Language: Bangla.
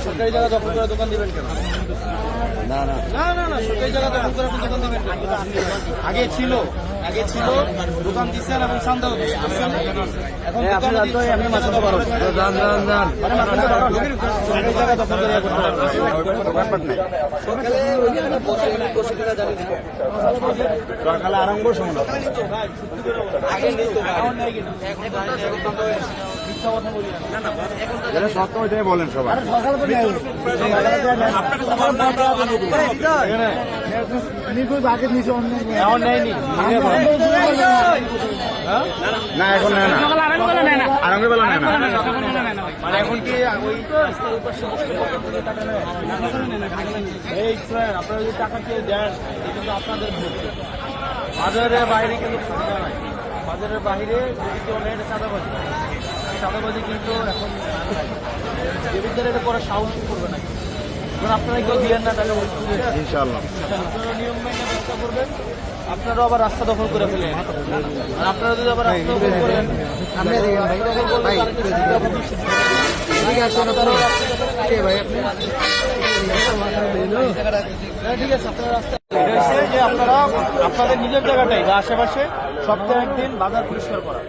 সরকারি জায়গা দখল করে দোকান দিবেন কেন? না না না না না, সরকারি জায়গা দখল করে আপনি দোকান দিবেন কেন? আগে ছিল দোকান দিচ্ছেন এবং সন্দেহ দিচ্ছেন। এখন আপনি মাথা পারো যান যান যান সরকারি জায়গা দখল করে দোকানপাট নেই সকালে আরম্ভ সময় আগে নিত এখন নাই কিনা? মিথ্যা কথা বলি না। যেটা সত্য ওইটাই বলেন সবাই এখন নেয়নি। না এখন নেয় না আরম্ভের বেলা নেয় না মানে এখন কি ওই এই ফ্রেন্ড আপনারা যদি টাকা দিয়ে দেন এটা কিন্তু আপনাদের ভুল। বাজারের বাইরে কিন্তু সুবিধা নাই। বাজারের বাইরে যদি কেউ নেয় এটা চাঁদাবাজি। চাঁদাবাজি কিন্তু এখন দেবীদের এটা করার সাহস করবে না। যখন আপনারা কেউ দিলেন না তাহলে ইনশাআল্লাহ আপনারা নিয়ম মেনে ব্যবস্থা করবেন। আপনারাও আবার রাস্তা দখল করে ফেলেন। আর আপনারা যদি আবার রাস্তা দখল করেন ঠিক আছে আপনারা রাস্তা যে আপনারা আপনাদের নিজের জায়গাটাই বা আশেপাশে সপ্তাহে একদিন বাজার পরিষ্কার করা।